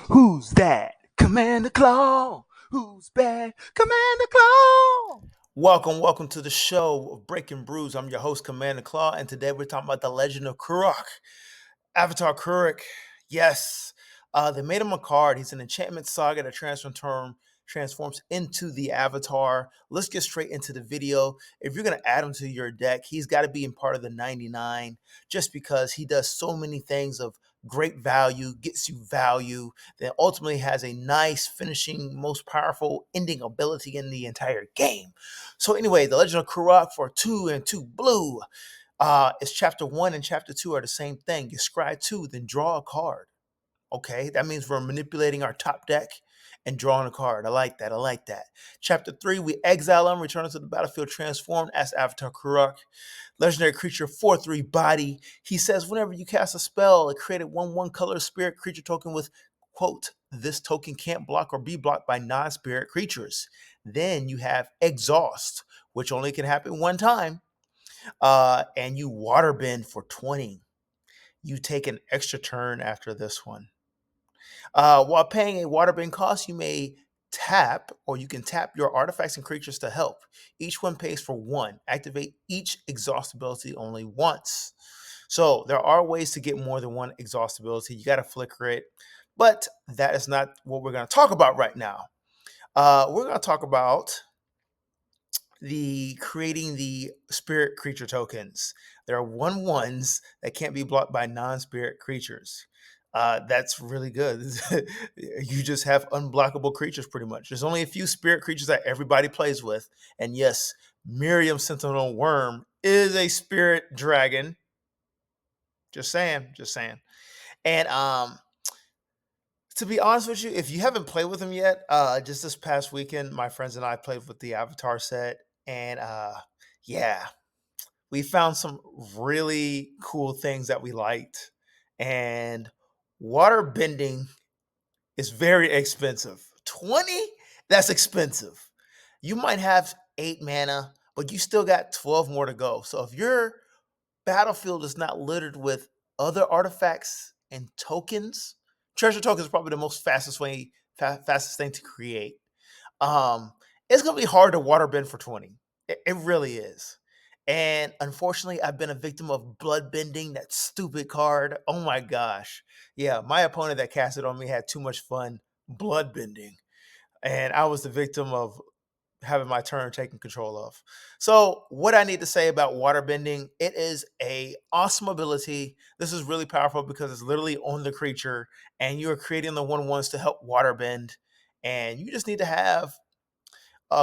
Who's that? Commander Claw. Who's bad? Commander Claw. Welcome to the show of Breaking Brews. I'm your host, Commander Claw, and today we're talking about the Legend of Kurok. Avatar Kuruk. Yes. They made him a card. He's an enchantment saga that transforms into the avatar. Let's get straight into the video. If you're going to add him to your deck, he's got to be in part of the 99 just because he does so many things of great value, gets you value, then ultimately has a nice finishing, most powerful ending ability in the entire game. So anyway, the Legend of Kurok for 2 and 2 blue. It's chapter 1 and chapter 2 are the same thing. You scry 2, then draw a card. Okay, that means we're manipulating our top deck and drawing a card. I like that. I like that. Chapter 3, we exile him, return him to the battlefield, transformed as Avatar Kuruk. Legendary creature, 4/3 body. He says whenever you cast a spell, it created 1/1 color spirit creature token with, quote, this token can't block or be blocked by non-spirit creatures. Then you have exhaust, which only can happen one time. And you waterbend for 20. You take an extra turn after this one. While paying a waterbend cost, you may tap or you can tap your artifacts and creatures to help. Each one pays for 1. Activate each exhaust ability only once. So there are ways to get more than 1 exhaust ability. You got to flicker it, but that is not what we're going to talk about right now. We're going to talk about creating the spirit creature tokens. There are 1/1s that can't be blocked by non-spirit creatures. That's really good. You just have unblockable creatures pretty much. There's only a few spirit creatures that everybody plays with. And yes, Miriam Sentinel Worm is a spirit dragon. Just saying, just saying. And to be honest with you, if you haven't played with them yet, just this past weekend, my friends and I played with the Avatar set, and yeah, we found some really cool things that we liked. And water bending is very expensive. 20? That's expensive. You might have 8 mana, but you still got 12 more to go. So if your battlefield is not littered with other artifacts and tokens, treasure tokens is probably the most fastest thing to create. Um, it's gonna be hard to waterbend for 20. It really is. And unfortunately, I've been a victim of blood bending, that stupid card. Oh my gosh. Yeah, my opponent that cast it on me had too much fun blood bending. And I was the victim of having my turn taken control of. So, what I need to say about waterbending, it is a awesome ability. This is really powerful because it's literally on the creature, and you're creating the 1/1s to help waterbend. And you just need to have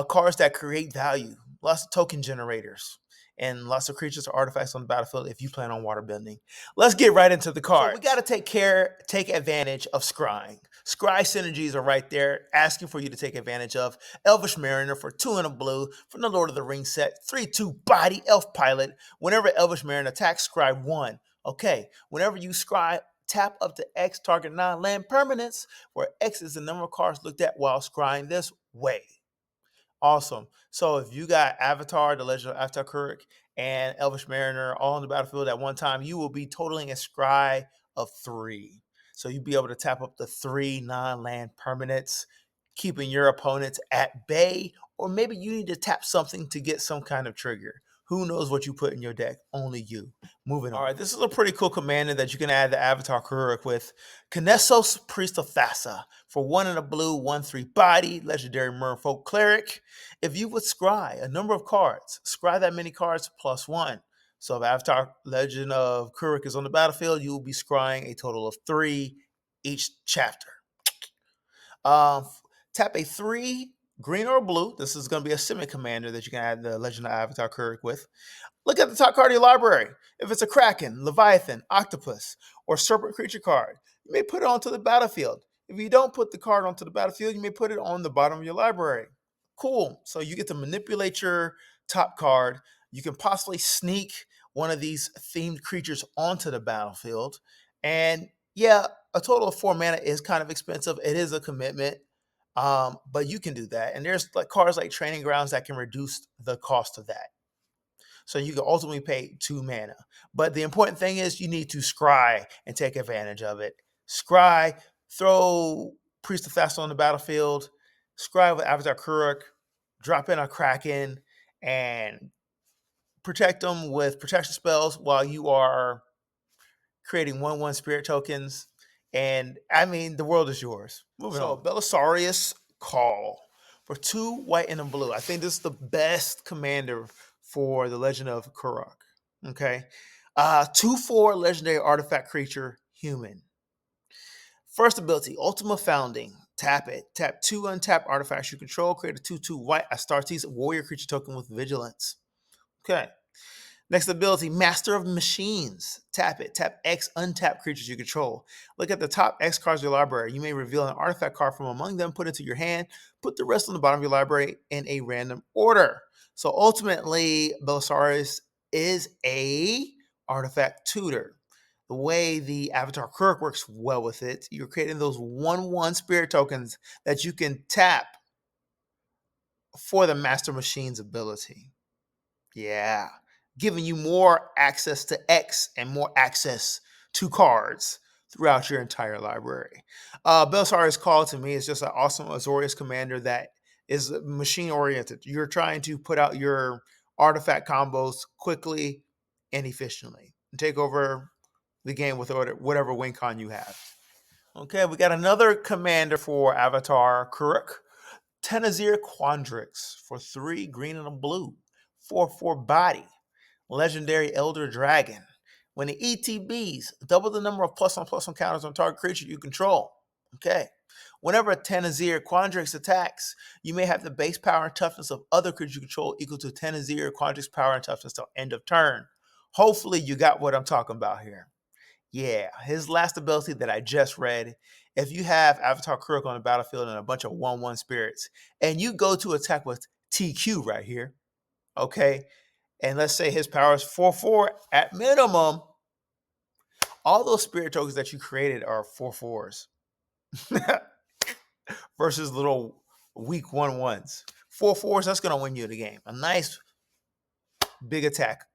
cards that create value, lots of token generators, and lots of creatures or artifacts on the battlefield if you plan on waterbending. Let's get right into the cards. So we got to take advantage of scrying. Scry synergies are right there, asking for you to take advantage of. Elvish Mariner for 2 and a blue from the Lord of the Rings set. 3/2 body elf pilot. Whenever Elvish Mariner attacks, scry 1. Okay, whenever you scry, tap up to X target non-land permanents, where X is the number of cards looked at while scrying this way. Awesome. So if you got Avatar, the Legend of Avatar Kuruk, and Elvish Mariner all on the battlefield at one time, you will be totaling a scry of 3. So you'll be able to tap up the 3 non-land permanents, keeping your opponents at bay, or maybe you need to tap something to get some kind of trigger. Who knows what you put in your deck? Only you. Moving on. All right, this is a pretty cool commander that you can add the Avatar Kuruk with. Kinesos, Priest of Thassa. For 1 and a blue, 1/3 body, legendary merfolk cleric. If you would scry a number of cards, scry that many cards +1. So if Avatar Legend of Kuruk is on the battlefield, you will be scrying a total of 3 each chapter. Um, Tap a 3 green or blue. This is going to be a semi commander that you can add the Legend of Avatar Kuruk with. Look at the top card of your library. If it's a Kraken, Leviathan, Octopus, or Serpent creature card, you may put it onto the battlefield. If you don't put the card onto the battlefield, you may put it on the bottom of your library. Cool. So you get to manipulate your top card. You can possibly sneak one of these themed creatures onto the battlefield. And yeah, a total of 4 mana is kind of expensive. It is a commitment, but you can do that. And there's like cards like Training Grounds that can reduce the cost of that. So you can ultimately pay 2 mana. But the important thing is you need to scry and take advantage of it. Scry throw Priest of Thassail on the battlefield, Scribe with Avatar Kuruk, drop in a Kraken, and protect them with protection spells while you are creating 1/1 spirit tokens. And I mean, the world is yours. Moving on. Belisarius Call for 2 white and a blue. I think this is the best commander for the Legend of Kurok. Okay. 2/4 legendary artifact creature, human. First ability, Ultima Founding. Tap it. Tap 2 untapped artifacts you control. Create a 2/2 white Astartes warrior creature token with vigilance. Okay. Next ability, Master of Machines. Tap it. Tap X untapped creatures you control. Look at the top X cards of your library. You may reveal an artifact card from among them, put it to your hand, put the rest on the bottom of your library in a random order. So ultimately, Belisarius is a artifact tutor. The way the Avatar Kuruk works well with it, you're creating those 1/1 spirit tokens that you can tap for the Master Machines ability. Yeah. Giving you more access to X and more access to cards throughout your entire library. Belisarius Call to me is just an awesome Azorius commander that is machine oriented. You're trying to put out your artifact combos quickly and efficiently and take over the game with whatever win con you have. Okay, we got another commander for Avatar Kuruk. Tenazir Quandrix for 3 green and a blue. 4/4 body. Legendary Elder Dragon. When it ETBs, double the number of +1/+1 counters on target creature you control. Okay. Whenever a Tenazir Quandrix attacks, you may have the base power and toughness of other creatures you control equal to Tenazir Quandrix power and toughness till end of turn. Hopefully you got what I'm talking about here. Yeah, his last ability that I just read, if you have Avatar Kuruk on the battlefield and a bunch of 1/1 spirits, and you go to attack with TQ right here, okay, and let's say his power is 4/4 at minimum, all those spirit tokens that you created are 4/4s versus little weak 1/1s. 4/4s, that's going to win you the game. A nice big attack.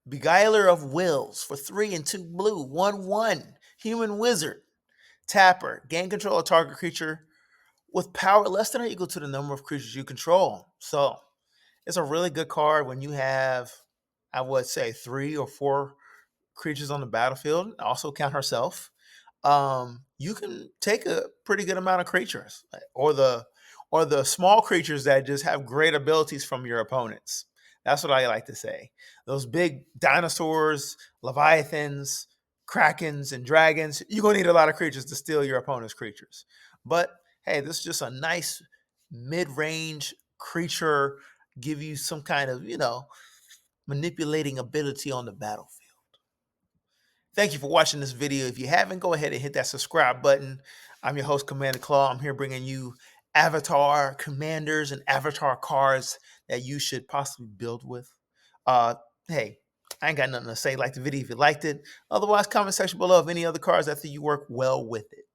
Beguiler of Wills for 3 and 2 blue, 1/1. Human Wizard. Tapper. Gain control of target creature with power less than or equal to the number of creatures you control. So it's a really good card when you have, I would say, 3 or 4 creatures on the battlefield. Also count herself. You can take a pretty good amount of creatures, or the small creatures that just have great abilities from your opponents. That's what I like to say. Those big dinosaurs, leviathans, krakens, and dragons, you're gonna need a lot of creatures to steal your opponent's creatures. But hey, this is just a nice mid-range creature, give you some kind of, manipulating ability on the battlefield. Thank you for watching this video. If you haven't, go ahead and hit that subscribe button. I'm your host, Commander Claw. I'm here bringing you Avatar commanders and Avatar cards that you should possibly build with. Hey, I ain't got nothing to say. Like the video if you liked it. Otherwise, comment section below of any other cards that think you work well with it.